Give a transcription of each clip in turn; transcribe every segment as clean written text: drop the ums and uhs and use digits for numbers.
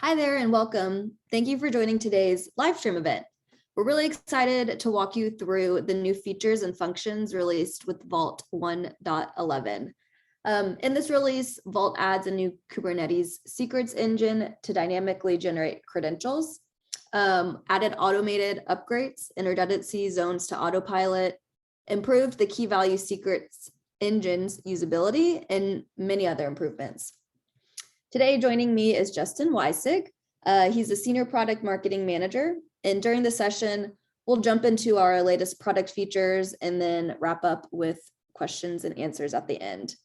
Hi there and welcome. Thank you for joining today's live stream event. We're really excited to walk you through the new features and functions released with Vault 1.11. In this release, Vault adds a new Kubernetes secrets engine to dynamically generate credentials, added automated upgrades and redundancy zones to Autopilot, improved the key value secrets engine's usability, and many other improvements. Today, joining me is Justin Weissig. He's a senior product marketing manager. And during the session, we'll jump into our latest product features and then wrap up with questions and answers at the end.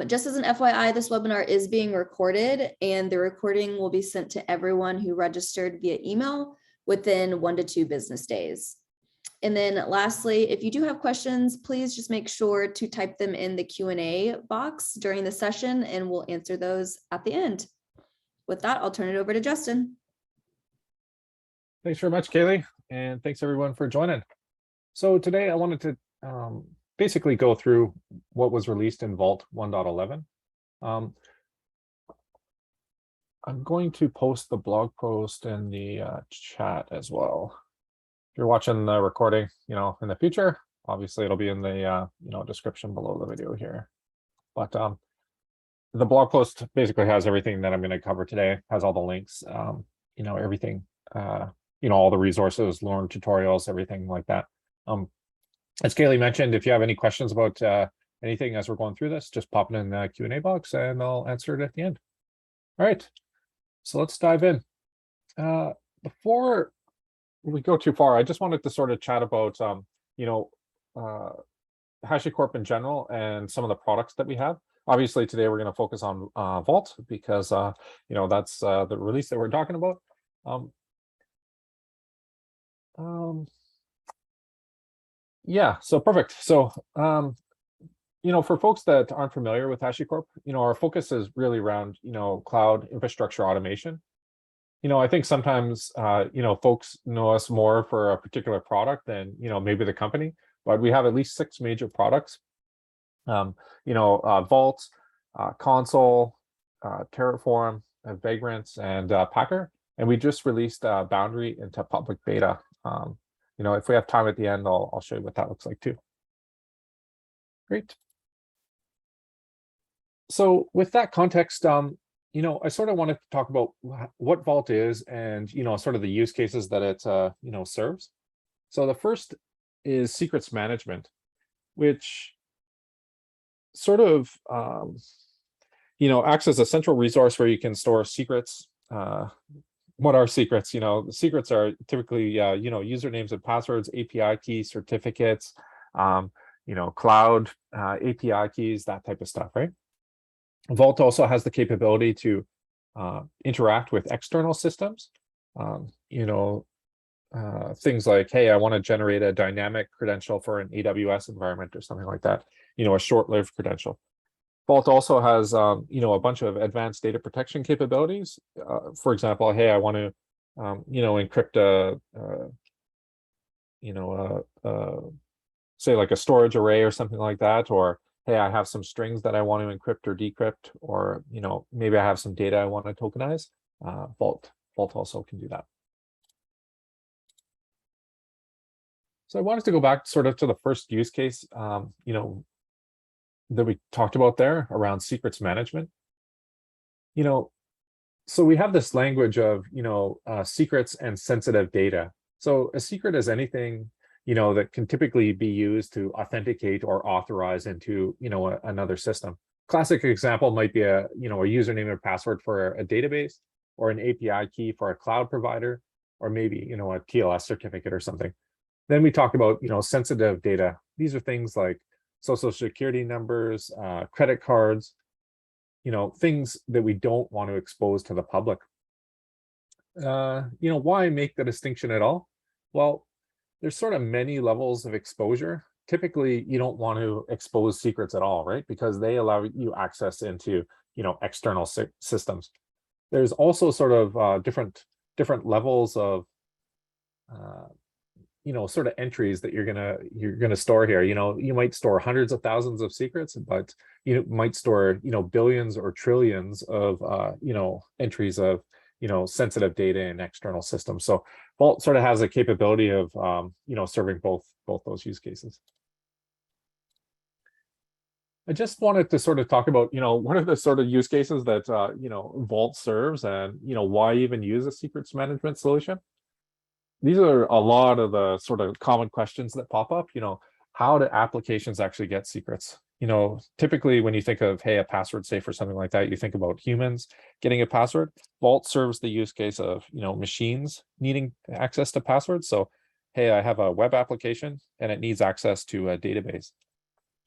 Just as an FYI, this webinar is being recorded and the recording will be sent to everyone who registered via email within 1 to 2 business days. And then lastly, if you do have questions, please just make sure to type them in the Q&A box during the session and we'll answer those at the end. With that, I'll turn it over to Justin. Thanks very much, Kaylee, and thanks everyone for joining. So today I wanted to basically go through what was released in Vault 1.11. I'm going to post the blog post in the chat as well. If you're watching the recording, in the future, obviously it'll be in the description below the video here. But the blog post basically has everything that I'm going to cover today. Has all the links, everything, all the resources, learn tutorials, everything like that. As Kaylee mentioned, if you have any questions about anything as we're going through this, just pop it in the Q&A box and I'll answer it at the end. All right, so let's dive in. Before we go too far, I just wanted to sort of chat about, HashiCorp in general and some of the products that we have. Obviously, today we're going to focus on Vault because, that's the release that we're talking about. Yeah, so perfect. So, for folks that aren't familiar with HashiCorp, our focus is really around, cloud infrastructure automation. I think sometimes, folks know us more for a particular product than, maybe the company, but we have at least 6 major products. Vault, Consul, Terraform, Vagrant, and Packer. And we just released Boundary into public beta. If we have time at the end, I'll show you what that looks like too. Great. So with that context, I sort of wanted to talk about what Vault is and, sort of the use cases that it, serves. So the first is secrets management, which sort of, acts as a central resource where you can store secrets. What are secrets? The secrets are typically, usernames and passwords, API keys, certificates, cloud API keys, that type of stuff, right? Vault also has the capability to interact with external systems. Things like, hey, I want to generate a dynamic credential for an AWS environment or something like that, a short-lived credential. Vault also has, a bunch of advanced data protection capabilities. For example, hey, I want to, encrypt say like a storage array or something like that, or hey, I have some strings that I want to encrypt or decrypt, or maybe I have some data I want to tokenize. Vault also can do that. So I wanted to go back sort of to the first use case, that we talked about there around secrets management. So we have this language of, secrets and sensitive data. So a secret is anything, that can typically be used to authenticate or authorize into, another system. Classic example might be a username or password for a database, or an API key for a cloud provider, or maybe, a TLS certificate or something. Then we talked about, sensitive data. These are things like social security numbers, credit cards, things that we don't want to expose to the public. Why make the distinction at all? Well, there's sort of many levels of exposure. Typically, you don't want to expose secrets at all, right? Because they allow you access into, external systems. There's also sort of different levels of, sort of entries that you're gonna store here. You might store hundreds of thousands of secrets, but you might store, billions or trillions of, entries of, sensitive data in external systems. So Vault sort of has a capability of, serving both those use cases. I just wanted to sort of talk about, what are the sort of use cases that, Vault serves, and, why even use a secrets management solution? These are a lot of the sort of common questions that pop up. How do applications actually get secrets? Typically when you think of, hey, a password safe or something like that, you think about humans getting a password. Vault serves the use case of, machines needing access to passwords. So, hey, I have a web application and it needs access to a database.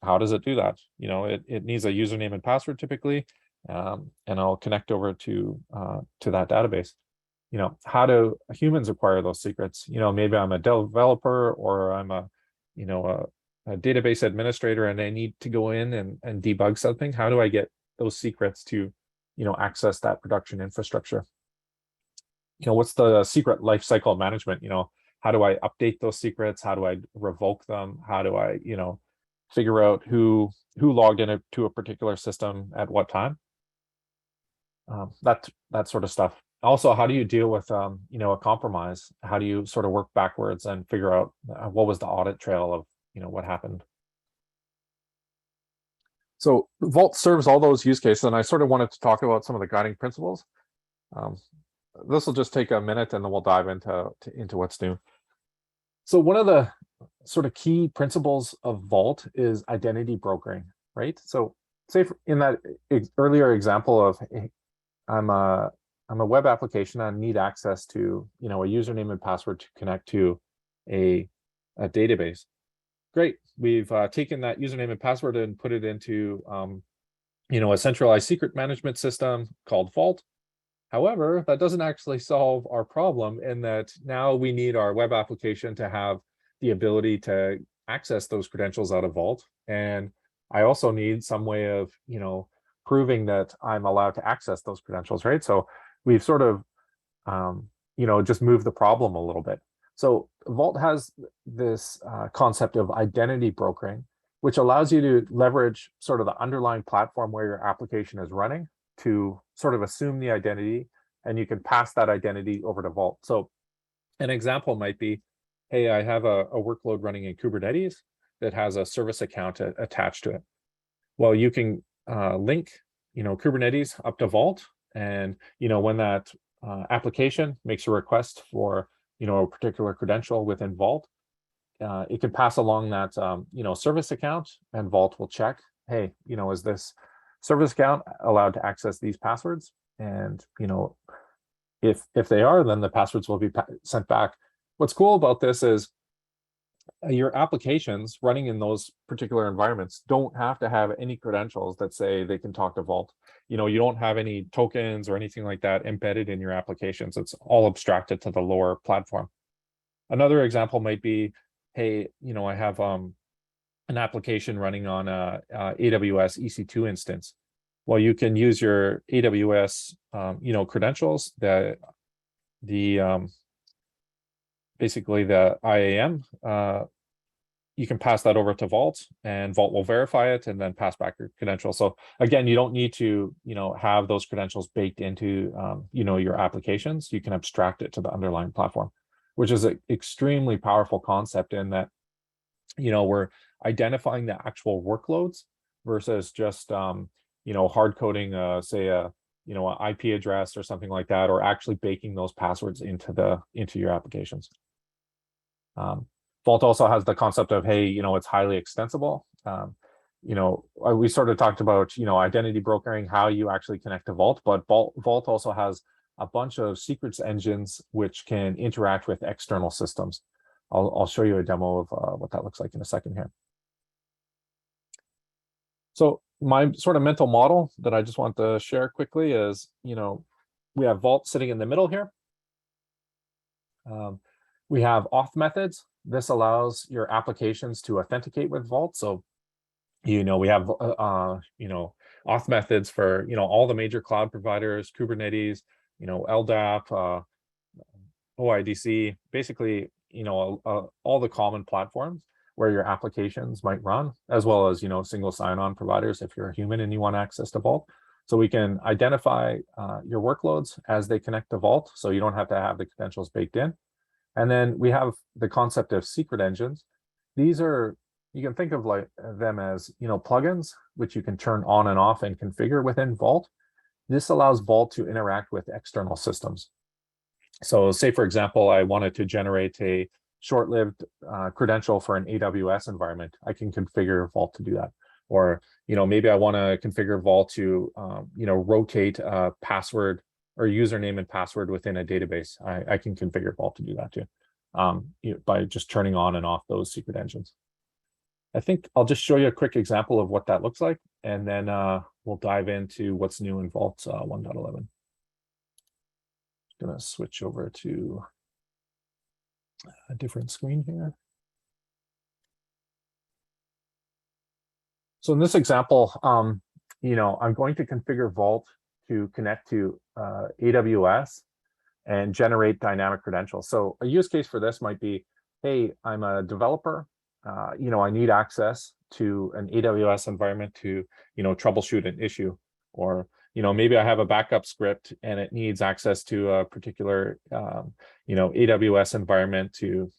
How does it do that? It needs a username and password typically, and I'll connect over to that database. How do humans acquire those secrets? Maybe I'm a developer, or I'm a database administrator, and I need to go in and debug something. How do I get those secrets to, access that production infrastructure? What's the secret lifecycle management? How do I update those secrets? How do I revoke them? How do I, figure out who logged into a particular system at what time? That sort of stuff. Also, how do you deal with a compromise? How do you sort of work backwards and figure out what was the audit trail of what happened? So Vault serves all those use cases, and I sort of wanted to talk about some of the guiding principles. This will just take a minute, and then we'll dive into what's new. So one of the sort of key principles of Vault is identity brokering, right? So say in that earlier example of, I'm a web application, I need access to a username and password to connect to a database. Great, we've taken that username and password and put it into a centralized secret management system called Vault. However, that doesn't actually solve our problem, in that now we need our web application to have the ability to access those credentials out of Vault. And I also need some way of, proving that I'm allowed to access those credentials, right? So we've sort of, just moved the problem a little bit. So Vault has this concept of identity brokering, which allows you to leverage sort of the underlying platform where your application is running to sort of assume the identity, and you can pass that identity over to Vault. So an example might be, hey, I have a workload running in Kubernetes that has a service account attached to it. Well, you can link, Kubernetes up to Vault, and when that application makes a request for a particular credential within Vault, it can pass along that service account, and Vault will check, hey, is this service account allowed to access these passwords? And if they are, then the passwords will be sent back. What's cool about this is your applications running in those particular environments don't have to have any credentials that say they can talk to Vault. You don't have any tokens or anything like that embedded in your applications. It's all abstracted to the lower platform. Another example might be, hey, I have an application running on a AWS EC2 instance. Well, you can use your AWS, credentials, basically the IAM. You can pass that over to Vault, and Vault will verify it and then pass back your credentials. So again, you don't need to, have those credentials baked into, your applications. You can abstract it to the underlying platform, which is an extremely powerful concept, in that, we're identifying the actual workloads versus just, hard coding, say an IP address or something like that, or actually baking those passwords into your applications. Vault also has the concept of, hey, it's highly extensible. We sort of talked about, identity brokering, how you actually connect to Vault, but Vault also has a bunch of secrets engines which can interact with external systems. I'll show you a demo of what that looks like in a second here. So my sort of mental model that I just want to share quickly is, we have Vault sitting in the middle here. We have auth methods. This allows your applications to authenticate with Vault. So, we have, auth methods for, all the major cloud providers, Kubernetes, LDAP, OIDC, basically, all the common platforms where your applications might run, as well as, single sign-on providers if you're a human and you want access to Vault. So we can identify your workloads as they connect to Vault, so you don't have to have the credentials baked in. And then we have the concept of secret engines. These are, you can think of like them as, plugins, which you can turn on and off and configure within Vault. This allows Vault to interact with external systems. So say, for example, I wanted to generate a short-lived credential for an AWS environment. I can configure Vault to do that. Or, maybe I want to configure Vault to, rotate a password or username and password within a database. I can configure Vault to do that too, by just turning on and off those secret engines. I think I'll just show you a quick example of what that looks like, and then we'll dive into what's new in Vault 1.11. Going to switch over to a different screen here. So in this example, I'm going to configure Vault to connect to AWS and generate dynamic credentials. So a use case for this might be, hey, I'm a developer. I need access to an AWS environment to, troubleshoot an issue. Or, maybe I have a backup script and it needs access to a particular, AWS environment to,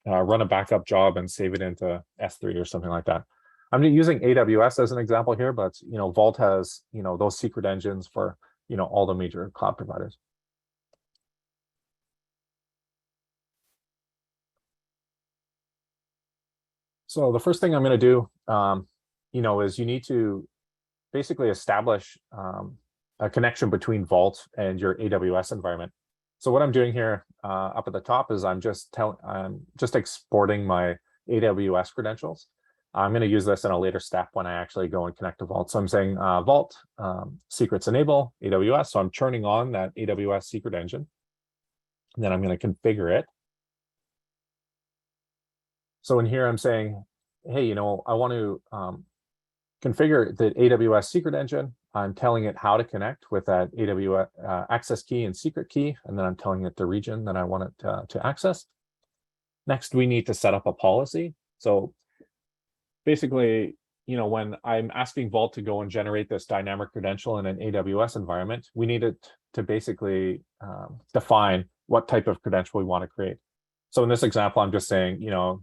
run a backup job and save it into S3 or something like that. I'm using AWS as an example here, but, Vault has, those secret engines for, all the major cloud providers. So the first thing I'm going to do, is you need to basically establish a connection between Vault and your AWS environment. So what I'm doing here up at the top is I'm just exporting my AWS credentials. I'm going to use this in a later step when I actually go and connect to Vault. So I'm saying Vault secrets enable AWS. So I'm turning on that AWS secret engine. And then I'm going to configure it. So in here, I'm saying, hey, I want to configure the AWS secret engine. I'm telling it how to connect with that AWS access key and secret key. And then I'm telling it the region that I want it to access. Next, we need to set up a policy. So basically, when I'm asking Vault to go and generate this dynamic credential in an AWS environment, we need it to basically define what type of credential we want to create. So in this example, I'm just saying,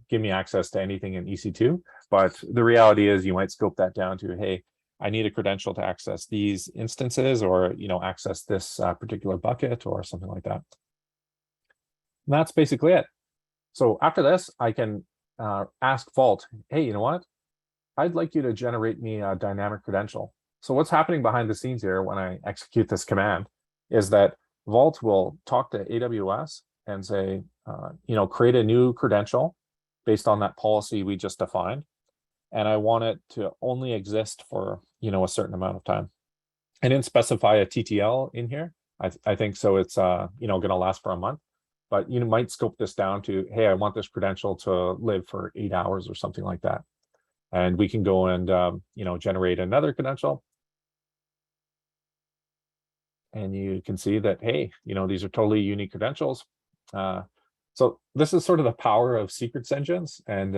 give me access to anything in EC2. But the reality is you might scope that down to, hey, I need a credential to access these instances or, access this particular bucket or something like that. And that's basically it. So after this, I can ask Vault, hey, you know what? I'd like you to generate me a dynamic credential. So what's happening behind the scenes here when I execute this command is that Vault will talk to AWS and say, create a new credential based on that policy we just defined. And I want it to only exist for, a certain amount of time. I didn't specify a TTL in here. I think so it's, going to last for a month. But you might scope this down to, hey, I want this credential to live for 8 hours or something like that. And we can go and, generate another credential. And you can see that, hey, these are totally unique credentials. So this is sort of the power of secrets engines. And,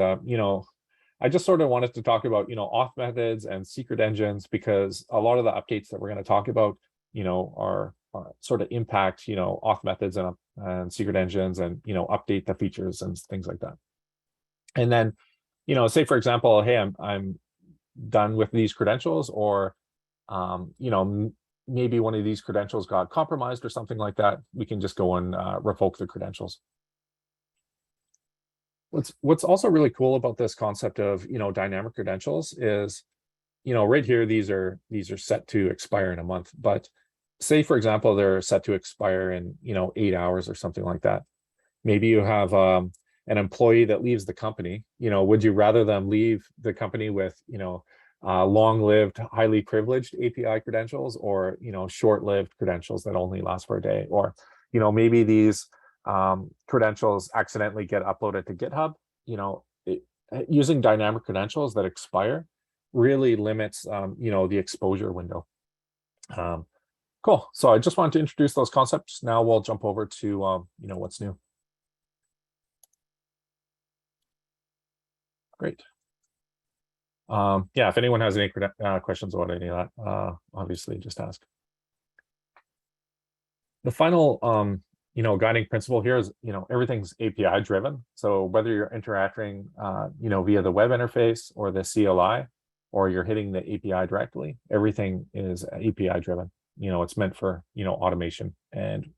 I just sort of wanted to talk about, auth methods and secret engines, because a lot of the updates that we're going to talk about, are sort of impact, auth methods and secret engines and, update the features and things like that. And then, say, for example, hey, I'm done with these credentials, or, maybe one of these credentials got compromised or something like that. We can just go and revoke the credentials. What's also really cool about this concept of, dynamic credentials is, right here, these are set to expire in a month. But say, for example, they're set to expire in, 8 hours or something like that. Maybe you have an employee that leaves the company. Would you rather them leave the company with, long-lived, highly privileged API credentials, or, short-lived credentials that only last for a day? Or, maybe these credentials accidentally get uploaded to GitHub. Using dynamic credentials that expire really limits, the exposure window. Cool. So I just wanted to introduce those concepts. Now we'll jump over to, what's new. Great. Yeah, if anyone has any questions about any of that, obviously just ask. The final, guiding principle here is, everything's API driven. So whether you're interacting, via the web interface or the CLI, or you're hitting the API directly, everything is API driven. It's meant for, automation, and,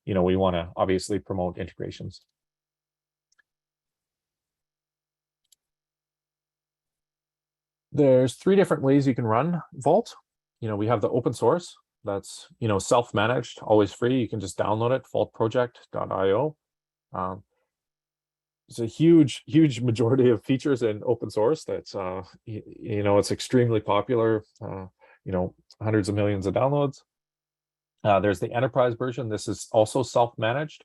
we want to obviously promote integrations. There's 3 different ways you can run Vault. We have the open source that's, self-managed, always free. You can just download it, vaultproject.io. It's a huge majority of features in open source. That's, it's extremely popular, hundreds of millions of downloads. There's the enterprise version. This is also self-managed.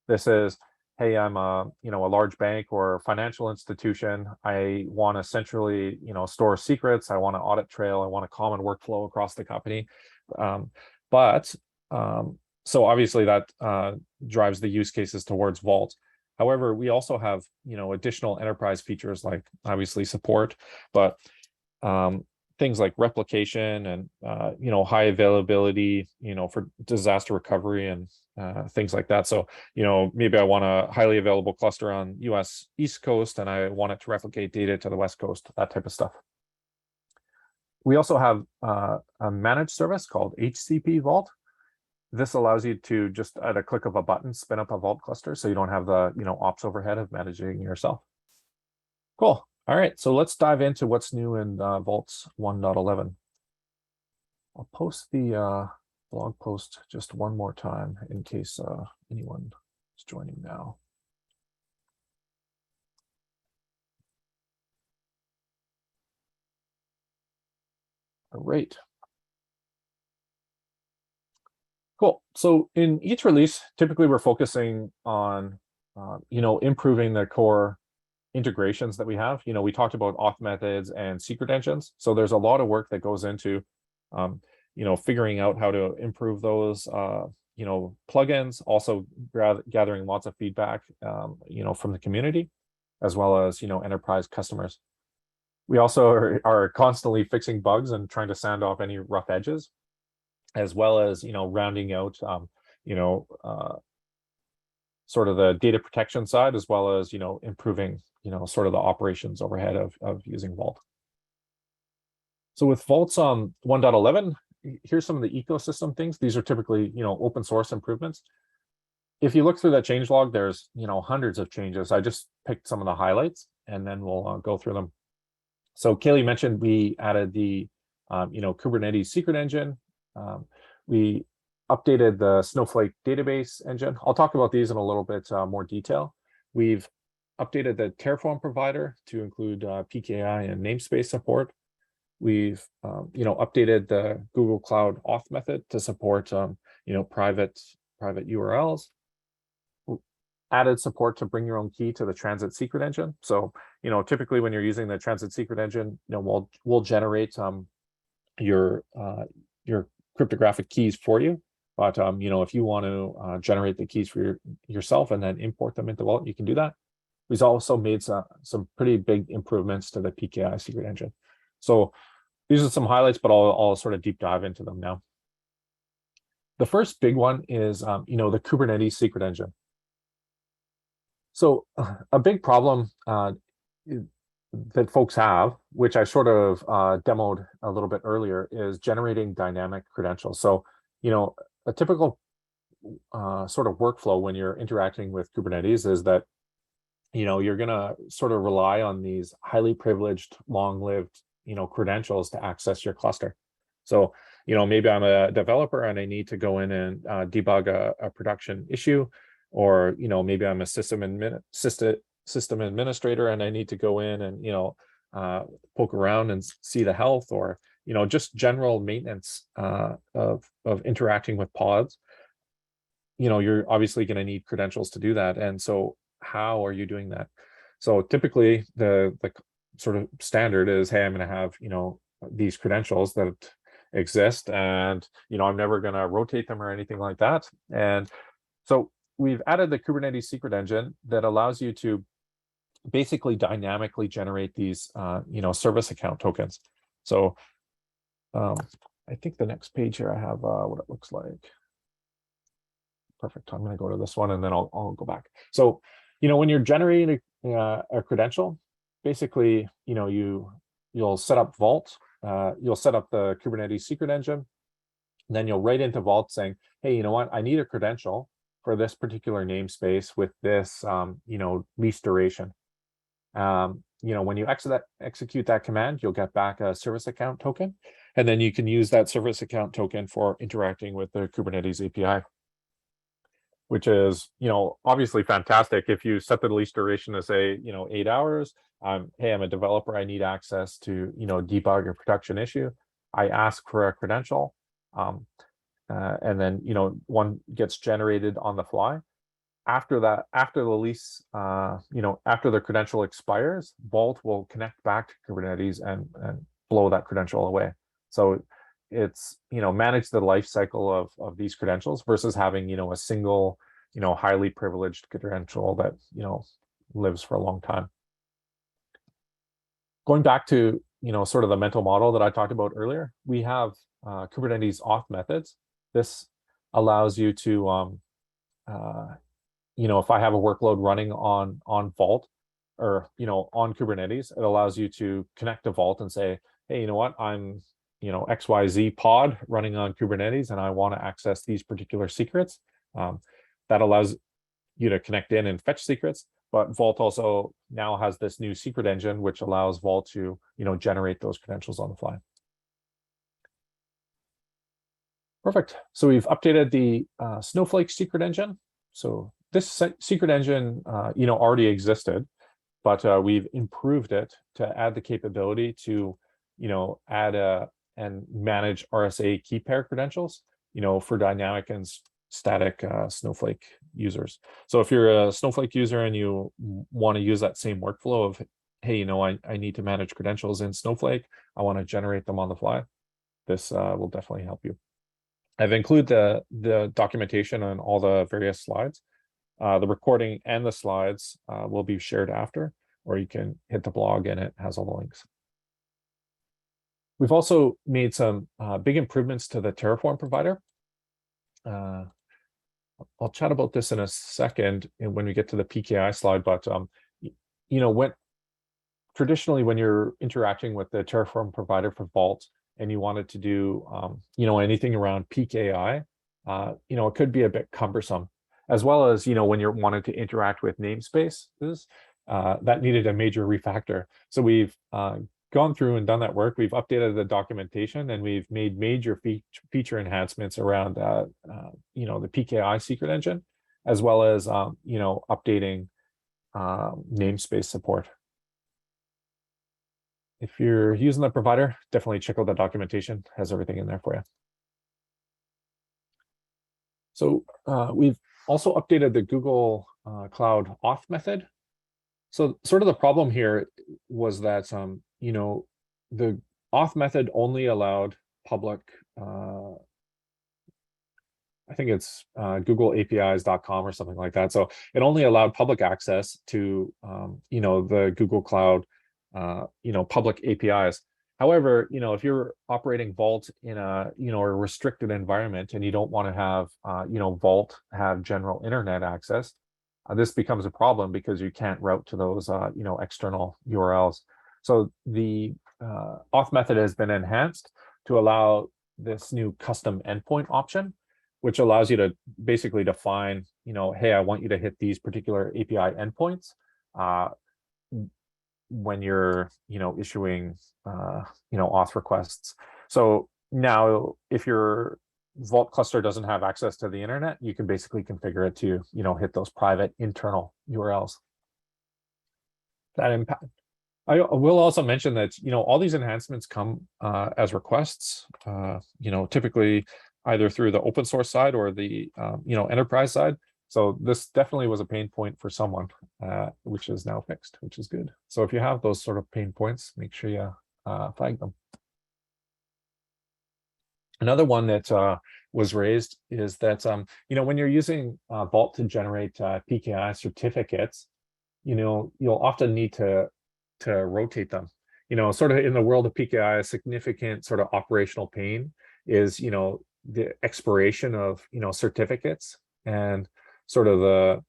This is, hey, I'm a large bank or financial institution. I want to centrally, store secrets. I want an audit trail. I want a common workflow across the company. So obviously that drives the use cases towards Vault. However, we also have, additional enterprise features like obviously support, but things like replication and, high availability, for disaster recovery and things like that. So, maybe I want a highly available cluster on US East Coast and I want it to replicate data to the West Coast, that type of stuff. We also have a managed service called HCP Vault. This allows you to just at a click of a button spin up a Vault cluster, so you don't have the ops overhead of managing yourself. Cool. All right, so let's dive into what's new in Vaults 1.11. I'll post the blog post just one more time in case anyone is joining now. All right. Cool. So in each release, typically we're focusing on, improving the core integrations that we have. We talked about auth methods and secret engines. So there's a lot of work that goes into, figuring out how to improve those, plugins, also gathering lots of feedback, from the community, as well as, enterprise customers. We also are constantly fixing bugs and trying to sand off any rough edges, as well as, rounding out, sort of the data protection side, as well as, improving, sort of the operations overhead of using Vault. So with Vaults 1.11, here's some of the ecosystem things. These are typically, open source improvements. If you look through that changelog, there's, hundreds of changes. I just picked some of the highlights, and then we'll go through them. So Kaylee mentioned we added the, Kubernetes secret engine. We updated the Snowflake database engine. I'll talk about these in a little bit more detail. We've updated the Terraform provider to include PKI and namespace support. We've updated the Google Cloud Auth method to support private URLs. Added support to bring your own key to the transit secret engine. So typically when you're using the transit secret engine, we'll generate your cryptographic keys for you. But if you want to generate the keys for yourself and then import them into Vault, you can do that. We've also made some pretty big improvements to the PKI secret engine. So these are some highlights, but I'll sort of deep dive into them now. The first big one is the Kubernetes secret engine. So a big problem that folks have, which I sort of demoed a little bit earlier, is generating dynamic credentials. So, a typical sort of workflow when you're interacting with Kubernetes is that, you're going to sort of rely on these highly privileged, long-lived, credentials to access your cluster. So, maybe I'm a developer and I need to go in and debug a production issue, or, maybe I'm a system administrator and I need to go in and, poke around and see the health, or, just general maintenance of interacting with pods. You're obviously going to need credentials to do that. And so how are you doing that? So typically the sort of standard is, hey, I'm going to have, these credentials that exist, and, I'm never going to rotate them or anything like that. And so we've added the Kubernetes secret engine that allows you to basically dynamically generate these, service account tokens. So I think the next page here, I have what it looks like. Perfect. I'm going to go to this one and then I'll go back. So, when you're generating a credential, basically, you'll set up Vault, you'll set up the Kubernetes secret engine, and then you'll write into Vault saying, hey, you know what, I need a credential for this particular namespace with this, least duration. When you execute that command, you'll get back a service account token, and then you can use that service account token for interacting with the Kubernetes API, which is, obviously fantastic. If you set the least duration to say, 8 hours, hey, I'm a developer, I need access to, debug a production issue. I ask for a credential, and then, one gets generated on the fly. After that, after the lease, after the credential expires, Vault will connect back to Kubernetes and blow that credential away. So it's, manage the life cycle of these credentials versus having, a single, highly privileged credential that, lives for a long time. Going back to, sort of the mental model that I talked about earlier, we have Kubernetes auth methods. This allows you to, if I have a workload running on Vault or, on Kubernetes, it allows you to connect to Vault and say, hey, you know what, I'm, XYZ pod running on Kubernetes and I want to access these particular secrets. That allows you to connect in and fetch secrets, but Vault also now has this new secret engine, which allows Vault to, generate those credentials on the fly. Perfect. So we've updated the Snowflake secret engine. So this secret engine, already existed, but we've improved it to add the capability to, add and manage RSA key pair credentials, for dynamic and static Snowflake users. So if you're a Snowflake user and you want to use that same workflow of, hey, I need to manage credentials in Snowflake, I want to generate them on the fly, this will definitely help you. I've included the documentation on all the various slides. The recording and the slides will be shared after, or you can hit the blog and it has all the links. We've also made some big improvements to the Terraform provider. I'll chat about this in a second when we get to the PKI slide, but traditionally when you're interacting with the Terraform provider for Vault and you wanted to do anything around PKI, it could be a bit cumbersome, as well as when you're wanting to interact with namespaces, that needed a major refactor. So we've gone through and done that work. We've updated the documentation and we've made major feature enhancements around the PKI secret engine, as well as updating namespace support. If you're using the provider, definitely check out the documentation. It has everything in there for you. So we've also updated the Google Cloud Auth method. So sort of the problem here was that, the auth method only allowed public, I think it's googleapis.com or something like that. So it only allowed public access to, the Google Cloud, public APIs. However, if you're operating Vault in a, a restricted environment and you don't want to have, Vault have general internet access, this becomes a problem because you can't route to those, external URLs. So the auth method has been enhanced to allow this new custom endpoint option, which allows you to basically define, hey, I want you to hit these particular API endpoints when you're, issuing, auth requests. So now if your Vault cluster doesn't have access to the internet, you can basically configure it to, hit those private internal URLs. That impact. I will also mention that, all these enhancements come as requests, typically either through the open source side or the, enterprise side. So this definitely was a pain point for someone, which is now fixed, which is good. So if you have those sort of pain points, make sure you flag them. Another one that was raised is that, when you're using Vault to generate PKI certificates, you'll often need to rotate them. Sort of in the world of PKI, a significant sort of operational pain is, the expiration of, certificates and sort of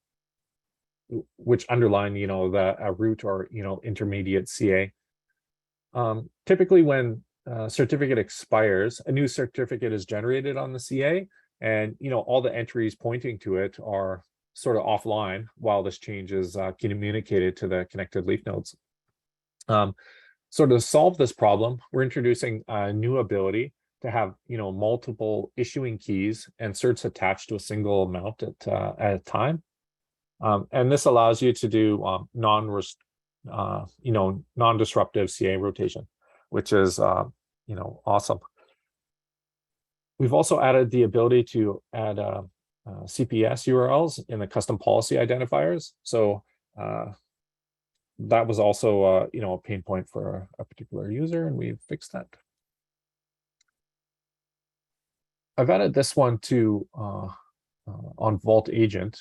which underline, the a root or, intermediate CA. Typically when a certificate expires, a new certificate is generated on the CA, and, all the entries pointing to it are sort of offline while this change is communicated to the connected leaf nodes. So to solve this problem, we're introducing a new ability to have, multiple issuing keys and certs attached to a single amount at a time. And this allows you to do non-disruptive CA rotation, which is, awesome. We've also added the ability to add CPS URLs in the custom policy identifiers. So that was also, a pain point for a particular user, and we've fixed that. I've added this one to on Vault Agent,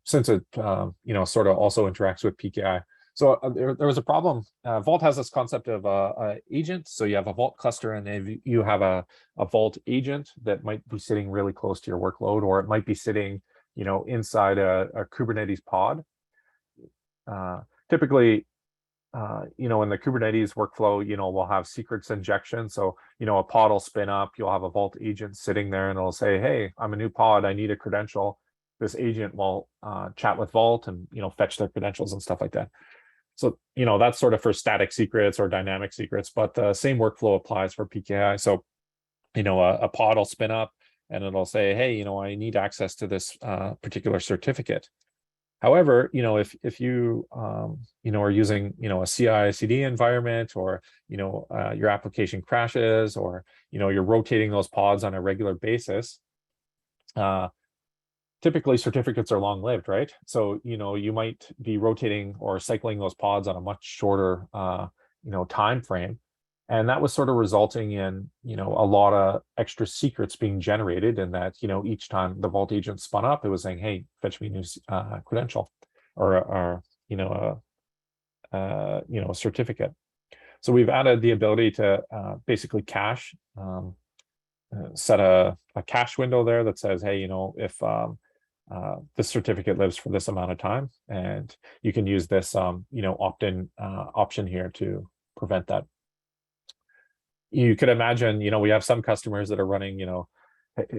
since it, sort of also interacts with PKI. So there was a problem. Vault has this concept of agent. So you have a Vault cluster, and then you have a Vault agent that might be sitting really close to your workload, or it might be sitting, inside a Kubernetes pod. Typically, in the Kubernetes workflow, we'll have secrets injection. So, a pod will spin up, you'll have a Vault agent sitting there, and it'll say, hey, I'm a new pod, I need a credential. This agent will chat with Vault and, fetch their credentials and stuff like that. So, that's sort of for static secrets or dynamic secrets, but the same workflow applies for PKI. So, a pod will spin up and it'll say, hey, I need access to this particular certificate. However, if you are using a CI/CD environment, or your application crashes, or you're rotating those pods on a regular basis, typically certificates are long-lived, right? So you might be rotating or cycling those pods on a much shorter time frame. And that was sort of resulting in, a lot of extra secrets being generated, and that, each time the Vault agent spun up, it was saying, hey, fetch me a new credential or a certificate. So we've added the ability to basically cache, set a cache window there that says, hey, if this certificate lives for this amount of time, and you can use this, opt-in option here to prevent that. You could imagine, we have some customers that are running,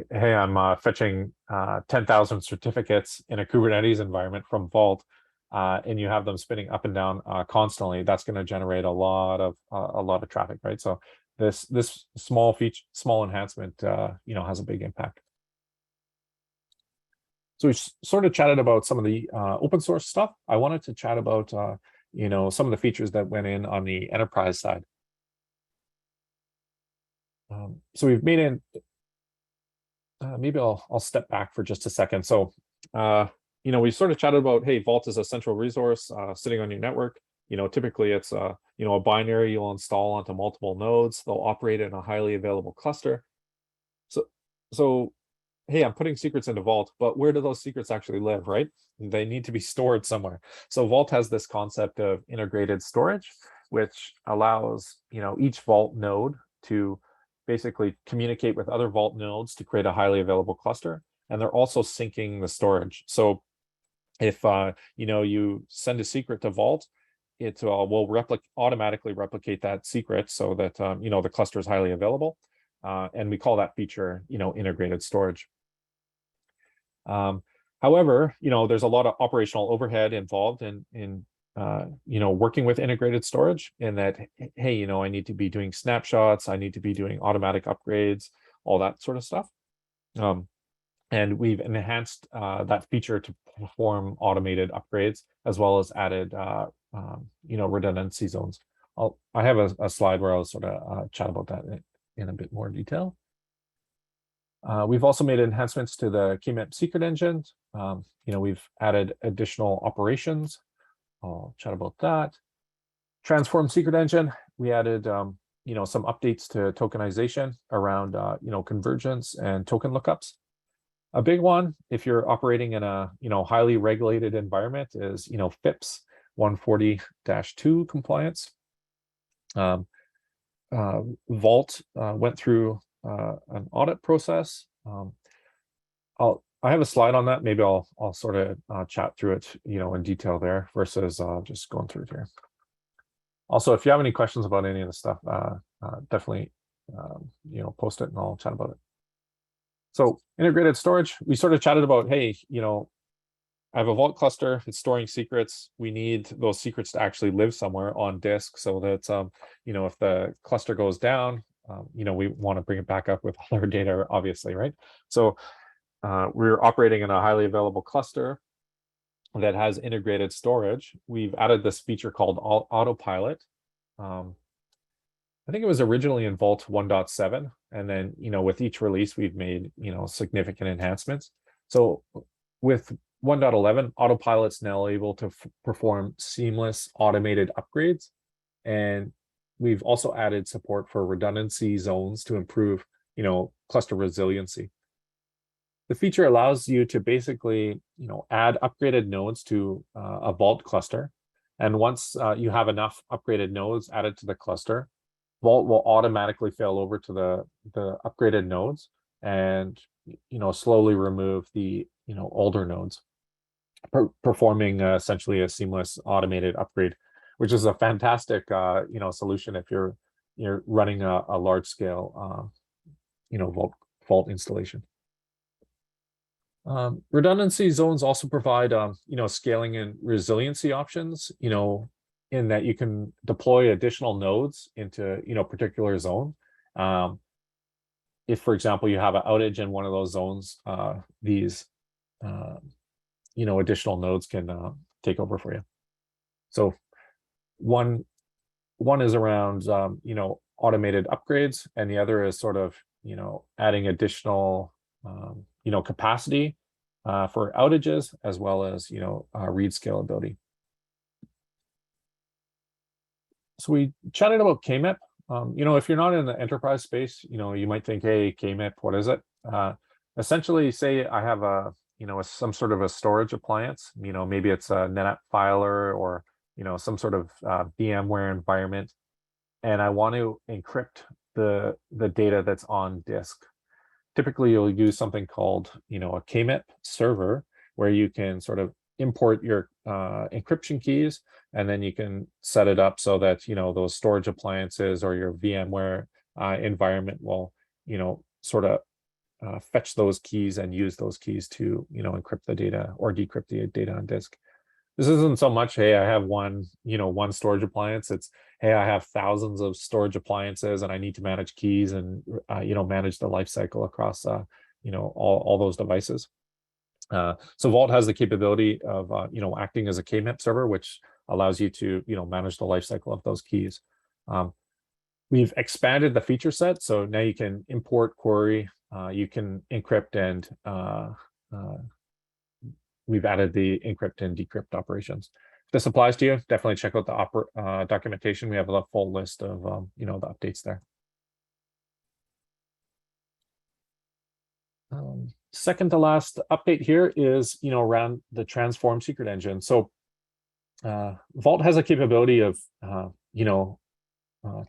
hey, I'm fetching 10,000 certificates in a Kubernetes environment from Vault, and you have them spinning up and down constantly. That's going to generate a lot of traffic, right? So this small enhancement, has a big impact. So we sort of chatted about some of the open source stuff. I wanted to chat about, some of the features that went in on the enterprise side. So we've made it. Maybe I'll step back for just a second. So, we sort of chatted about, hey, Vault is a central resource sitting on your network. Typically it's a binary you'll install onto multiple nodes. They'll operate in a highly available cluster. So, hey, I'm putting secrets into Vault, but where do those secrets actually live, right? They need to be stored somewhere. So Vault has this concept of integrated storage, which allows, each Vault node to basically communicate with other Vault nodes to create a highly available cluster. And they're also syncing the storage. So if you send a secret to Vault, it will automatically replicate that secret so that the cluster is highly available. And we call that feature integrated storage. However, there's a lot of operational overhead involved in working with integrated storage, in that, hey, I need to be doing snapshots, I need to be doing automatic upgrades, all that sort of stuff. And we've enhanced that feature to perform automated upgrades, as well as added, redundancy zones. I have a slide where I'll sort of chat about that in a bit more detail. We've also made enhancements to the KMIP secret engine. We've added additional operations. I'll chat about that. Transform secret engine. We added, some updates to tokenization around, convergence and token lookups. A big one, if you're operating in a highly regulated environment, is FIPS 140-2 compliance. Vault went through an audit process. I have a slide on that. Maybe I'll sort of chat through it, in detail there versus just going through it here. Also, if you have any questions about any of the stuff, definitely, post it and I'll chat about it. So integrated storage, we sort of chatted about, hey, I have a Vault cluster, it's storing secrets. We need those secrets to actually live somewhere on disk so that, if the cluster goes down, we want to bring it back up with all our data, obviously, right? So we're operating in a highly available cluster that has integrated storage. We've added this feature called Autopilot. I think it was originally in Vault 1.7, and then with each release we've made significant enhancements. So with 1.11, Autopilot's now able to perform seamless automated upgrades, and we've also added support for redundancy zones to improve cluster resiliency. The feature allows you to basically add upgraded nodes to a Vault cluster, and once you have enough upgraded nodes added to the cluster, Vault will automatically fail over to the upgraded nodes and slowly remove the older nodes, performing essentially a seamless automated upgrade, which is a fantastic solution if you're running a large scale Vault installation. Redundancy zones also provide scaling and resiliency options, in that you can deploy additional nodes into a particular zone. If, for example, you have an outage in one of those zones, these additional nodes can take over for you. So one is around automated upgrades, and the other is sort of adding additional capacity for outages, as well as read scalability. So we chatted about KMIP. If you're not in the enterprise space, you might think, hey, KMIP, what is it? Essentially, say I have some sort of a storage appliance, maybe it's a NetApp filer or some sort of VMware environment, and I want to encrypt the data that's on disk. Typically, you'll use something called a KMIP server, where you can sort of import your encryption keys, and then you can set it up so that those storage appliances or your VMware environment will sort of fetch those keys and use those keys to encrypt the data or decrypt the data on disk. This isn't so much, hey, I have one storage appliance. It's, hey, I have thousands of storage appliances and I need to manage keys and manage the life cycle across all those devices. So Vault has the capability of acting as a KMIP server, which allows you to manage the lifecycle of those keys. We've expanded the feature set, so now you can import, query, you can encrypt, and we've added the encrypt and decrypt operations. If this applies to you, definitely check out the documentation. We have a full list of the updates there. Second to last update here is around the transform secret engine. So Vault has a capability of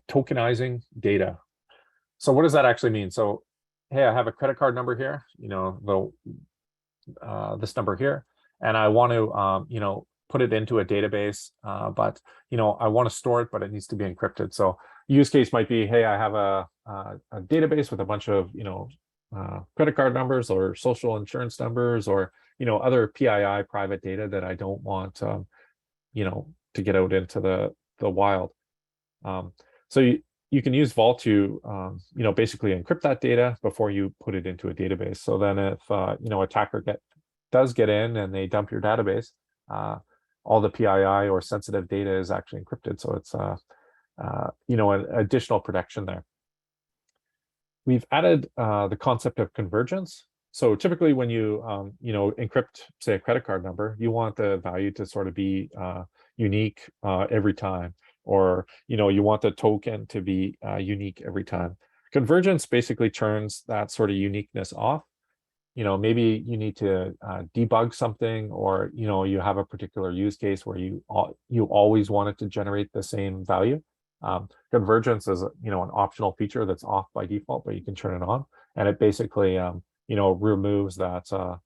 tokenizing data. So what does that actually mean? So hey, I have a credit card number here, this number here, and I want to put it into a database, but I want to store it, but it needs to be encrypted. So use case might be, hey, I have a database with a bunch of credit card numbers or social insurance numbers or other PII private data that I don't want to get out into the wild. So you can use Vault to basically encrypt that data before you put it into a database. So then if attacker does get in and they dump your database, all the PII or sensitive data is actually encrypted. So it's an additional protection there. We've added the concept of convergence. So typically when you encrypt, say, a credit card number, you want the value to sort of be unique every time, or you want the token to be unique every time. Convergence basically turns that sort of uniqueness off, maybe you need to debug something, or you have a particular use case where you always want it to generate the same value. Convergence is an optional feature that's off by default, but you can turn it on, and it basically removes that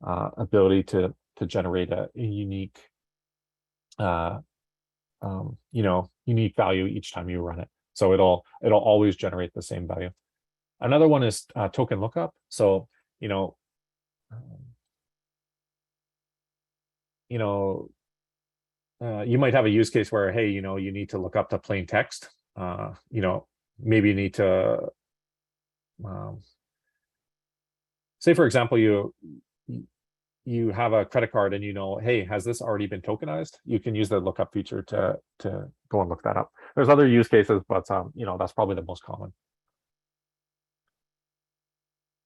ability to generate a unique unique value each time you run it. So it'll always generate the same value. Another one is token lookup. So you might have a use case where, hey, you need to look up to plain text. Maybe you need to say, for example, you have a credit card and hey, has this already been tokenized? You can use the lookup feature to go and look that up. There's other use cases, but that's probably the most common.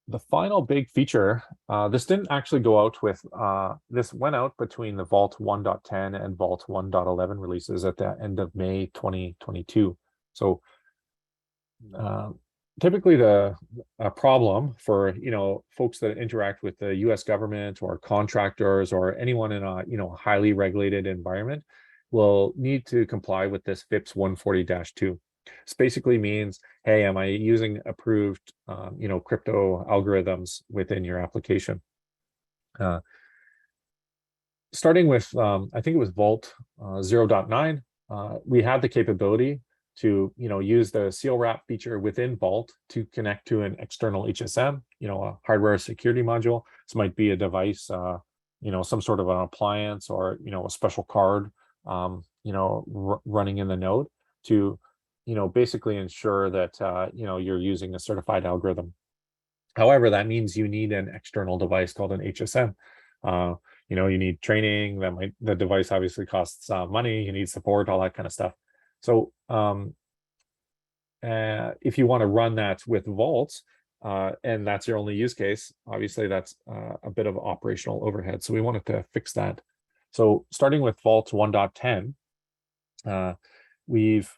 The final big feature, this didn't actually go out with, this went out between the Vault 1.10 and Vault 1.11 releases at the end of May 2022. So typically the problem for folks that interact with the US government or contractors or anyone in a highly regulated environment will need to comply with this FIPS 140-2. This basically means, hey, am I using approved crypto algorithms within your application? Starting with I think it was Vault 0.9, we had the capability to use the seal wrap feature within Vault to connect to an external HSM, a hardware security module. This might be a device, some sort of an appliance, or a special card, running in the node to basically ensure that you're using a certified algorithm. However, that means you need an external device called an HSM. You need training. The device obviously costs money. You need support, all that kind of stuff. So if you want to run that with Vault, and that's your only use case, obviously that's a bit of operational overhead. So we wanted to fix that. So starting with Vault 1.10, we've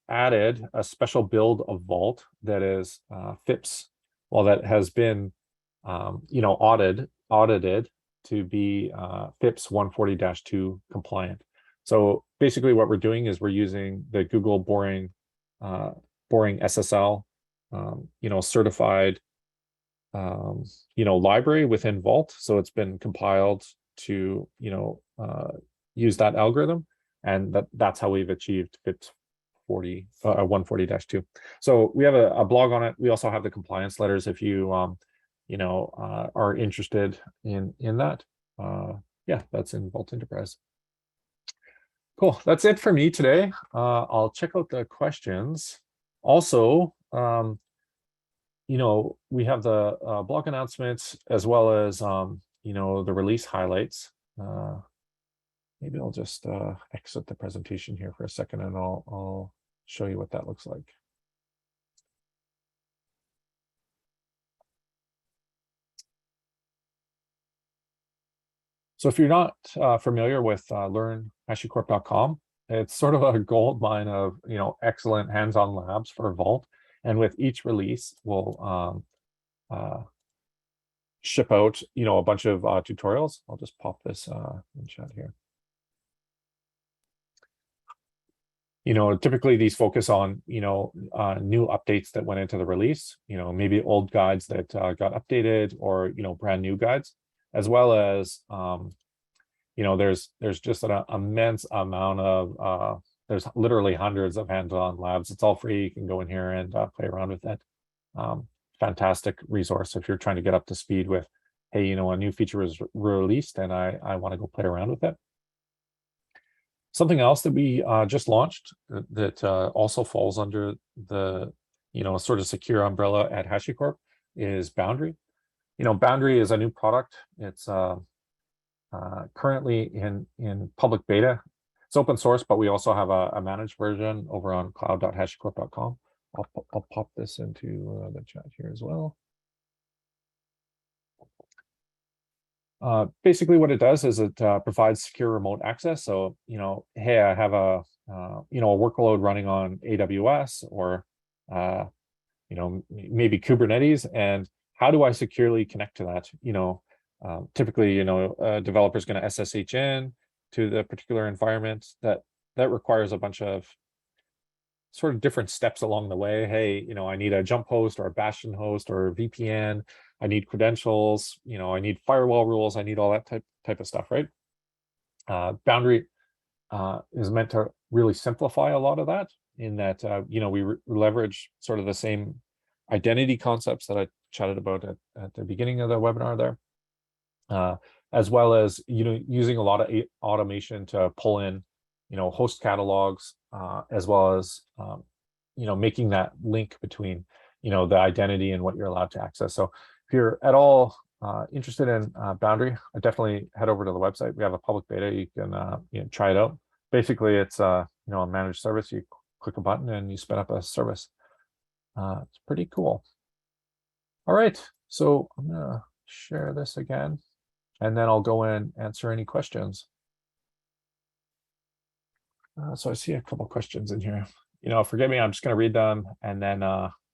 added a special build of Vault that is FIPS, that has been audited to be FIPS 140-2 compliant. So basically what we're doing is we're using the Google Boring SSL certified library within Vault. So it's been compiled to use that algorithm, and that's how we've achieved FIPS 140-2. So we have a blog on it. We also have the compliance letters if you are interested in that. Yeah, that's in Vault Enterprise. Cool. That's it for me today. I'll check out the questions. Also, we have the blog announcements as well as the release highlights. Maybe I'll just exit the presentation here for a second, and I'll show you what that looks like. So if you're not familiar with learn-hashicorp.com, it's sort of a gold mine of excellent hands-on labs for Vault. And with each release, we'll ship out a bunch of tutorials. I'll just pop this in chat here. Typically these focus on new updates that went into the release. Maybe old guides that got updated, or brand new guides, as well as there's just an immense amount of there's literally hundreds of hands-on labs. It's all free. You can go in here and play around with it. Fantastic resource if you're trying to get up to speed with, hey, a new feature was released and I want to go play around with it. Something else that we just launched that also falls under the sort of secure umbrella at HashiCorp is Boundary. Boundary is a new product. It's currently in public beta. It's open source, but we also have a managed version over on cloud.hashicorp.com. I'll pop this into the chat here as well. Basically what it does is it provides secure remote access. So, hey, I have a workload running on AWS or, maybe Kubernetes, and how do I securely connect to that? Typically, a developer is going to SSH in to the particular environment. That requires a bunch of sort of different steps along the way. Hey, I need a jump host or a bastion host or a VPN. I need credentials. I need firewall rules. I need all that type of stuff, right? Boundary is meant to really simplify a lot of that, in that we leverage sort of the same identity concepts that I chatted about at the beginning of the webinar there, as well as using a lot of automation to pull in host catalogs, as well as making that link between the identity and what you're allowed to access. So if you're at all interested in Boundary, I definitely head over to the website. We have a public beta. You can try it out. Basically, it's a managed service. You click a button and you spin up a service. It's pretty cool. All right, so I'm gonna share this again, and then I'll go in and answer any questions. So I see a couple questions in here. Forgive me, I'm just gonna read them, and then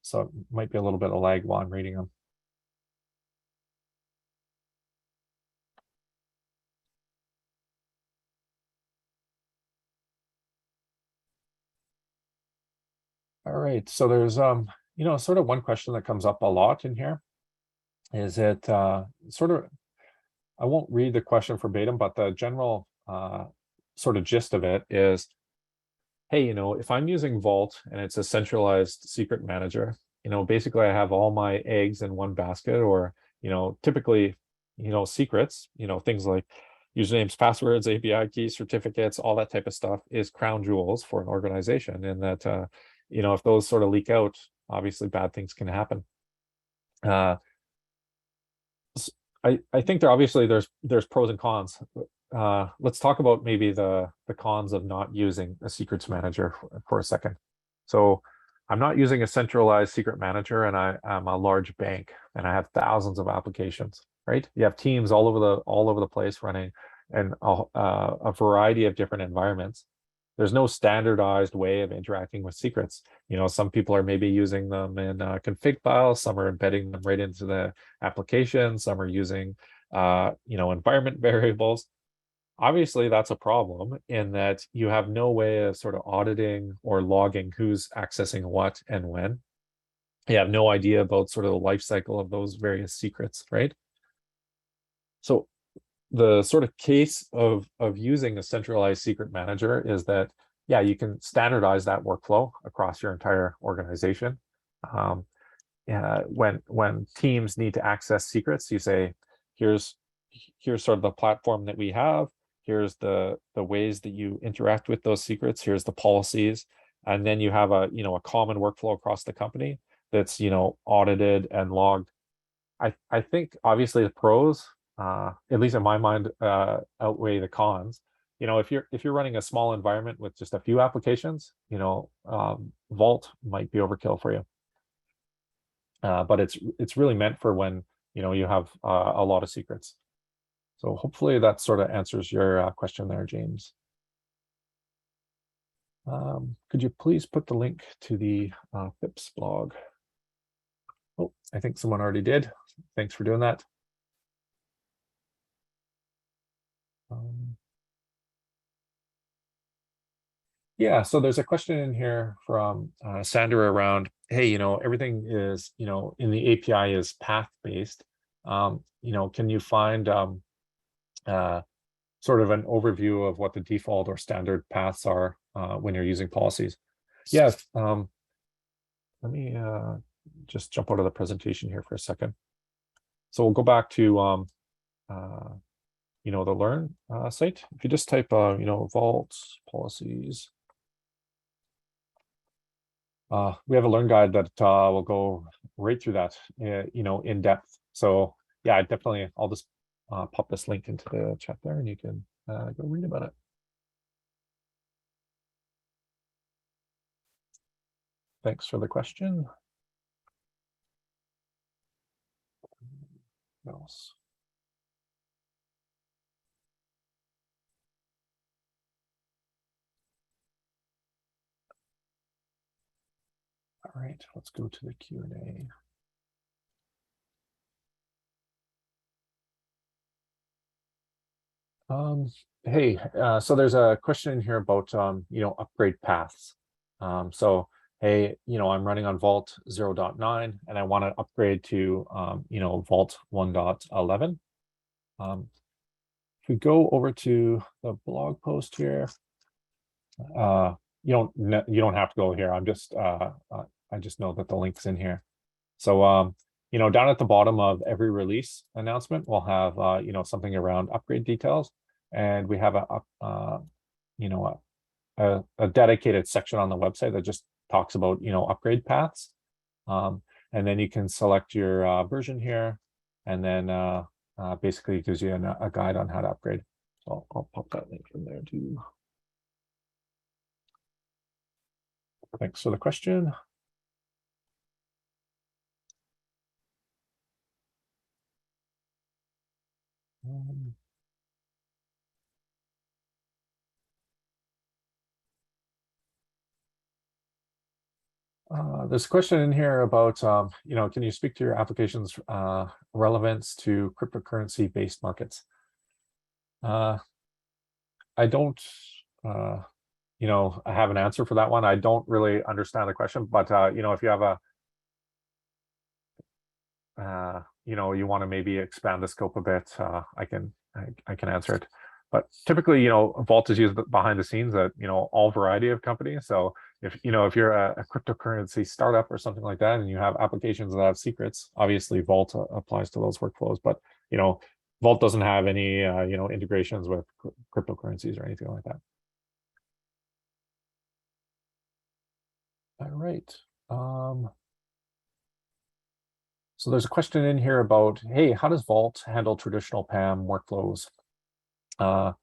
so it might be a little bit of lag while I'm reading them. All right, so there's sort of one question that comes up a lot in here. Is it sort of, I won't read the question verbatim, but the general sort of gist of it is, hey, if I'm using Vault and it's a centralized secret manager, basically I have all my eggs in one basket, or typically secrets, things like usernames, passwords, API keys, certificates, all that type of stuff is crown jewels for an organization, and that if those sort of leak out, obviously bad things can happen. I think there's pros and cons. Let's talk about maybe the cons of not using a secrets manager for a second. So I'm not using a centralized secret manager, and I'm a large bank, and I have thousands of applications, right? You have teams all over the place running, and a variety of different environments. There's no standardized way of interacting with secrets. Some people are maybe using them in config files, some are embedding them right into the application, some are using environment variables. Obviously, that's a problem, in that you have no way of sort of auditing or logging who's accessing what and when. You have no idea about sort of the life cycle of those various secrets, right? So the sort of case of using a centralized secret manager is that, yeah, you can standardize that workflow across your entire organization. When teams need to access secrets, you say, here's sort of the platform that we have. Here's the ways that you interact with those secrets. Here's the policies, and then you have a common workflow across the company that's audited and logged. I think obviously the pros, at least in my mind, outweigh the cons. If you're running a small environment with just a few applications, Vault might be overkill for you. But it's really meant for when you have a lot of secrets. So hopefully that sort of answers your question there, James. Could you please put the link to the FIPS blog? Oh, I think someone already did. Thanks for doing that. Yeah, so there's a question in here from Sandra around, hey, everything is, in the API is path-based. Can you find sort of an overview of what the default or standard paths are when you're using policies? Yes. Let me just jump out of the presentation here for a second. So we'll go back to the Learn site. If you just type Vault policies, we have a Learn guide that will go right through that in depth. So yeah, I'll just pop this link into the chat there, and you can go read about it. Thanks for the question. What else? All right, let's go to the Q&A. Hey, so there's a question in here about upgrade paths. So hey, I'm running on Vault 0.9 and I want to upgrade to Vault 1.11. If we go over to the blog post here, you don't have to go here. I just know that the link's in here. So down at the bottom of every release announcement, we'll have something around upgrade details, and we have a dedicated section on the website that just talks about upgrade paths. And then you can select your version here, and then basically it gives you a guide on how to upgrade. So I'll pop that link in there too. Thanks for the question. There's a question in here about, can you speak to your application's relevance to cryptocurrency-based markets? I don't, I have an answer for that one. I don't really understand the question, but if you have you want to maybe expand the scope a bit, I can answer it. But typically, Vault is used behind the scenes at all variety of companies. So if you're a cryptocurrency startup or something like that, and you have applications that have secrets, obviously Vault applies to those workflows. But Vault doesn't have any integrations with cryptocurrencies or anything like that. All right. So there's a question in here about, hey, how does Vault handle traditional PAM workflows? So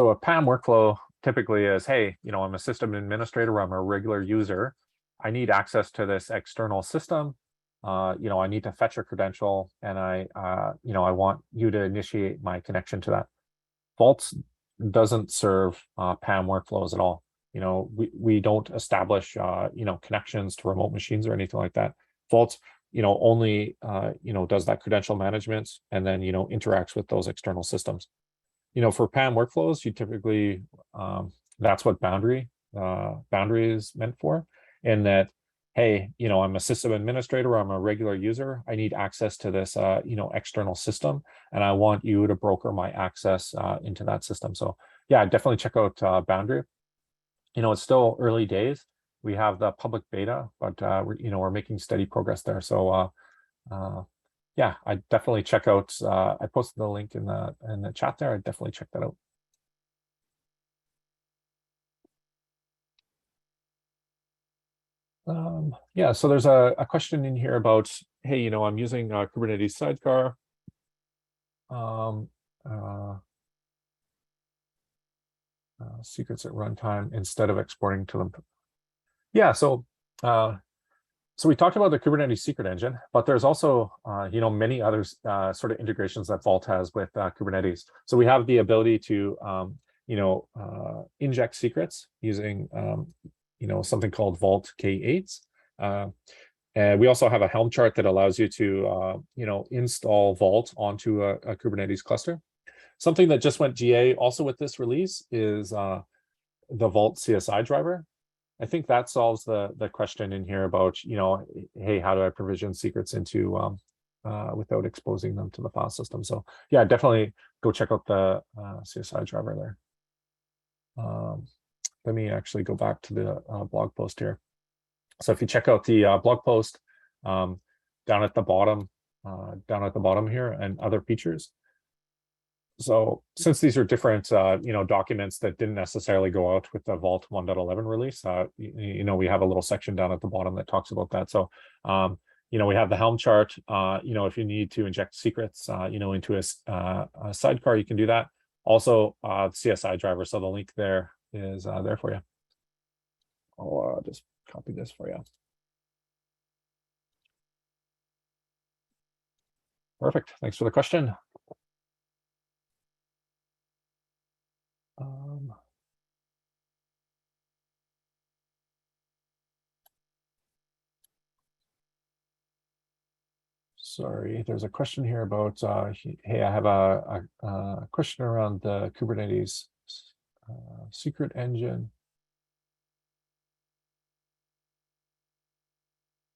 a PAM workflow typically is, hey, I'm a system administrator, I'm a regular user. I need access to this external system. I need to fetch a credential, and I want you to initiate my connection to that. Vault doesn't serve PAM workflows at all. We don't establish connections to remote machines or anything like that. Vault only does that credential management and then interacts with those external systems. For PAM workflows, you typically that's what boundary is meant for, in that, hey, I'm a system administrator, I'm a regular user, I need access to this external system, and I want you to broker my access into that system. So yeah, definitely check out boundary. It's still early days. We have the public beta, but we're making steady progress there. So yeah, I definitely check out. I posted the link in the chat there. I definitely check that out. Yeah, so there's a question in here about, hey, I'm using Kubernetes sidecar. Secrets at runtime instead of exporting to them. Yeah, so we talked about the Kubernetes secret engine, but there's also many other sort of integrations that Vault has with Kubernetes. So we have the ability to inject secrets using something called Vault K8s. And we also have a Helm chart that allows you to install Vault onto a Kubernetes cluster. Something that just went GA also with this release is the Vault CSI driver. I think that solves the question in here about, hey, how do I provision secrets into without exposing them to the file system? So yeah, definitely go check out the CSI driver there. Let me actually go back to the blog post here. So if you check out the blog post down at the bottom here, and other features. So since these are different, documents that didn't necessarily go out with the Vault 1.11 release, we have a little section down at the bottom that talks about that. So, we have the Helm chart. If you need to inject secrets, into a sidecar, you can do that. Also, the CSI driver. So the link there is there for you. I'll just copy this for you. Perfect. Thanks for the question. sorry, there's a question here about, hey, I have a question around the Kubernetes secret engine.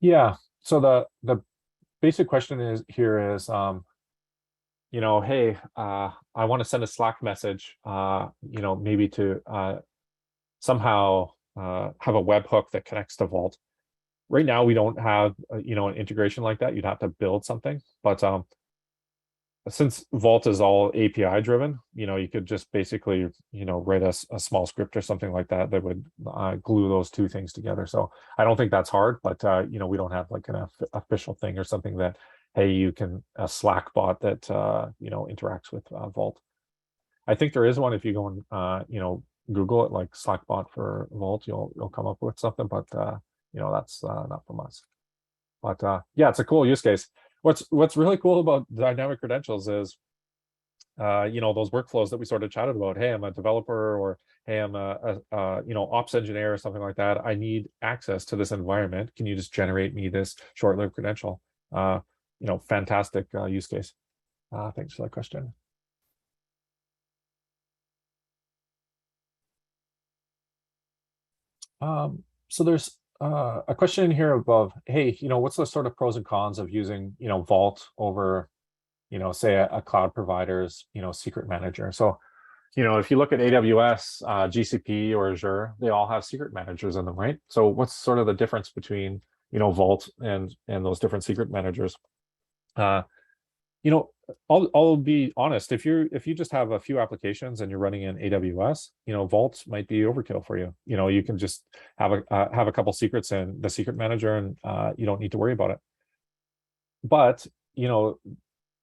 Yeah, so the basic question is here is, you know, hey, I want to send a Slack message, you know, maybe to somehow have a webhook that connects to Vault. Right now, we don't have, you know, an integration like that. You'd have to build something, but since Vault is all API driven, you know, you could just basically, you know, write a small script or something like that that would glue those two things together. So I don't think that's hard, but you know, we don't have like an official thing or something that, hey, you can a Slack bot that you know, interacts with Vault. I think there is one. If you go and you know, Google it, like Slack bot for Vault, you'll come up with something, but you know, that's not from us. But yeah, it's a cool use case. What's really cool about dynamic credentials is, you know, those workflows that we sort of chatted about. Hey, I'm a developer, or hey, I'm a you know, ops engineer or something like that. I need access to this environment. Can you just generate me this short-lived credential? You know, fantastic use case. Thanks for that question. So there's a question in here above, hey, you know, what's the sort of pros and cons of using, you know, Vault over, you know, say a cloud provider's, you know, secret manager? So, you know, if you look at AWS, GCP, or Azure, they all have secret managers in them, right? So what's sort of the difference between, you know, Vault and those different secret managers? You know, I'll be honest. If you just have a few applications and you're running in AWS, you know, Vault might be overkill for you. You know, you can just have a couple secrets in the secret manager, and you don't need to worry about it. But you know,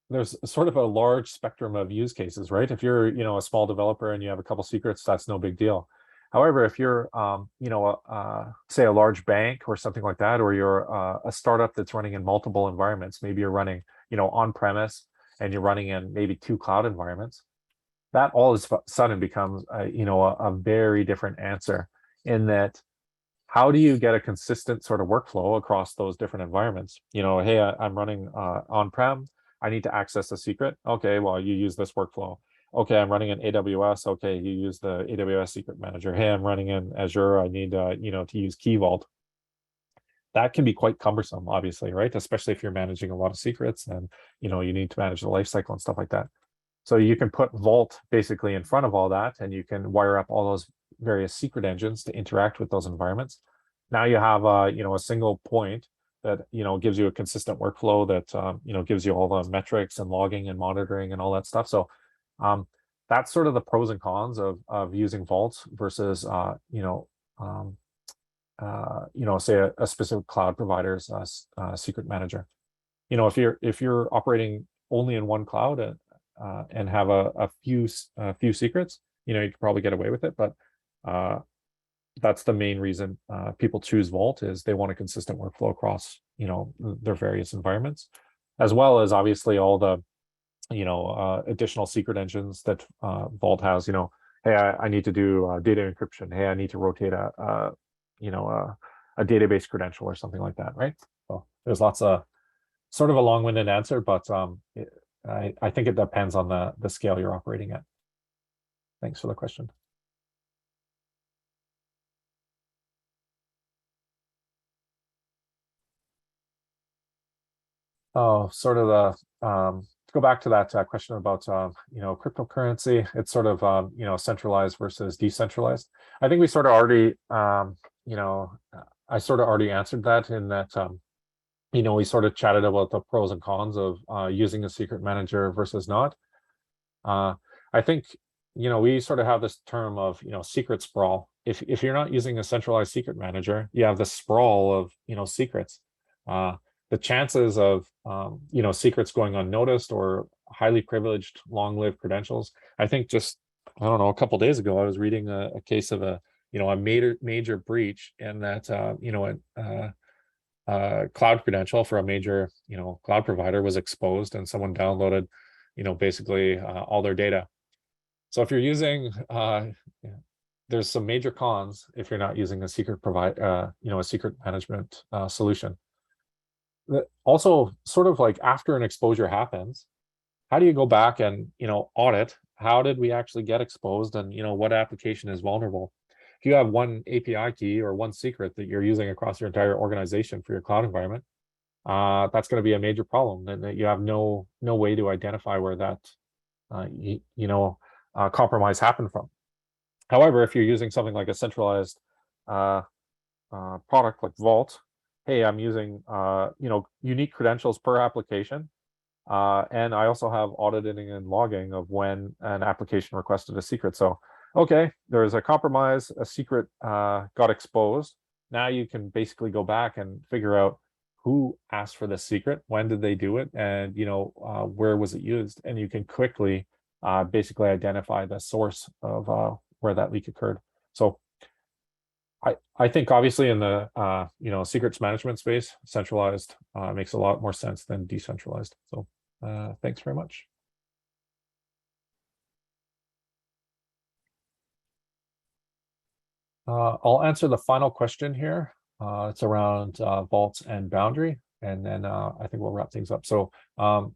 there's sort of a large spectrum of use cases, right? If you're, you know, a small developer and you have a couple secrets, that's no big deal. However, if you're, you know, say a large bank or something like that, or you're a startup that's running in multiple environments, maybe you're running, you know, on premise and you're running in maybe 2 cloud environments, that all of a sudden becomes, you know, a very different answer, in that, how do you get a consistent sort of workflow across those different environments? You know, hey, I'm running on-prem. I need to access a secret. Okay, well, you use this workflow. Okay, I'm running in AWS. Okay, you use the AWS secret manager. Hey, I'm running in Azure. I need, you know, to use Key Vault. That can be quite cumbersome, obviously, right? Especially if you're managing a lot of secrets, and, you know, you need to manage the lifecycle and stuff like that. So you can put Vault basically in front of all that, and you can wire up all those various secret engines to interact with those environments. Now you have, you know, a single point that, you know, gives you a consistent workflow that, you know, gives you all the metrics and logging and monitoring and all that stuff. So that's sort of the pros and cons of using Vault versus, you know, say a specific cloud provider's secret manager. You know, if you're operating only in one cloud and have a few secrets, you know, you could probably get away with it. But that's the main reason people choose Vault, is they want a consistent workflow across, you know, their various environments, as well as obviously all the, you know, additional secret engines that Vault has. You know, hey, I need to do data encryption. Hey, I need to rotate you know, a database credential or something like that, right? So there's lots of, sort of a long-winded answer, but I think it depends on the scale you're operating at. Thanks for the question. Oh, sort of the to go back to that question about you know, cryptocurrency. It's sort of you know, centralized versus decentralized. I think we sort of already you know, I sort of already answered that, in that you know, we sort of chatted about the pros and cons of using a secret manager versus not. I think, you know, we sort of have this term of, you know, secret sprawl. If you're not using a centralized secret manager, you have the sprawl of, you know, secrets. The chances of, you know, secrets going unnoticed, or highly privileged, long-lived credentials. I think just, I don't know, a couple days ago, I was reading a case of a, you know, a major breach, and that, you know, cloud credential for a major, you know, cloud provider was exposed, and someone downloaded, you know, basically all their data. So if you're using, there's some major cons if you're not using a secret you know, a secret management solution. also sort of like after an exposure happens, how do you go back and, audit, how did we actually get exposed, and, what application is vulnerable? If you have one API key or one secret that you're using across your entire organization for your cloud environment, that's going to be a major problem, and that you have no way to identify where that compromise happened from. However, if you're using something like a centralized product like Vault, hey, I'm using unique credentials per application, and I also have auditing and logging of when an application requested a secret. So, okay, there's a compromise, a secret got exposed. Now you can basically go back and figure out who asked for the secret, when did they do it, and where was it used, and you can quickly basically identify the source of where that leak occurred. So I think obviously in the secrets management space, centralized makes a lot more sense than decentralized. So thanks very much. I'll answer the final question here. It's around Vault and Boundary, and then I think we'll wrap things up. So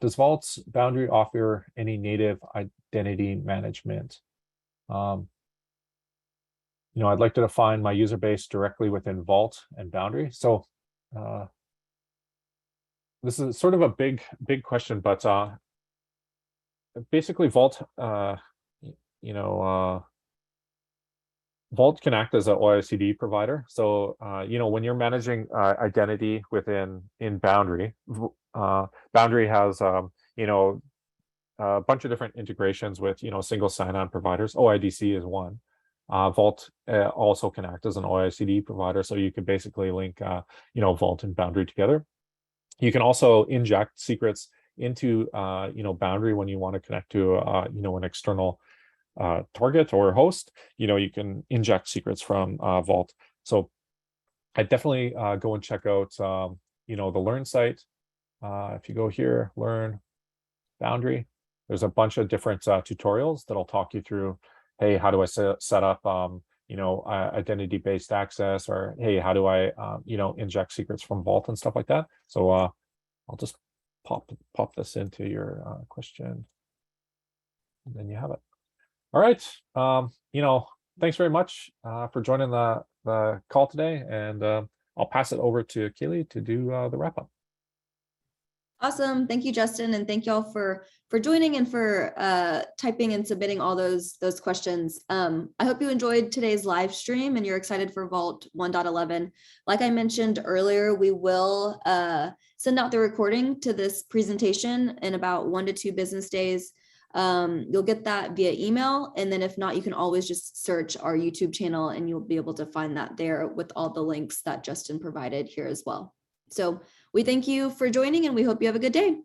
does Vault's Boundary offer any native identity management? I'd like to define my user base directly within Vault and Boundary. So this is sort of a big question, but basically Vault, Vault can act as an OICD provider. So when you're managing identity in Boundary, Boundary has a bunch of different integrations with single sign-on providers. OIDC is one. Vault also can act as an OICD provider, so you can basically link Vault and Boundary together. You can also inject secrets into Boundary when you want to connect to an external target or host. You can inject secrets from Vault. So I definitely go and check out the Learn site. If you go here, Learn Boundary, there's a bunch of different tutorials that'll talk you through, hey, how do I set up identity-based access, or hey, how do I inject secrets from Vault and stuff like that. So I'll just pop this into your question, and then you have it. All right. Thanks very much for joining the call today, and I'll pass it over to Kaylee to do the wrap up. Awesome. Thank you, Justin. And thank y'all for joining and for typing and submitting all those questions. I hope you enjoyed today's live stream and you're excited for Vault 1.11. Like I mentioned earlier, we will send out the recording to this presentation in about 1 to 2 business days. You'll get that via email. And then if not, you can always just search our YouTube channel and you'll be able to find that there with all the links that Justin provided here as well. So we thank you for joining and we hope you have a good day.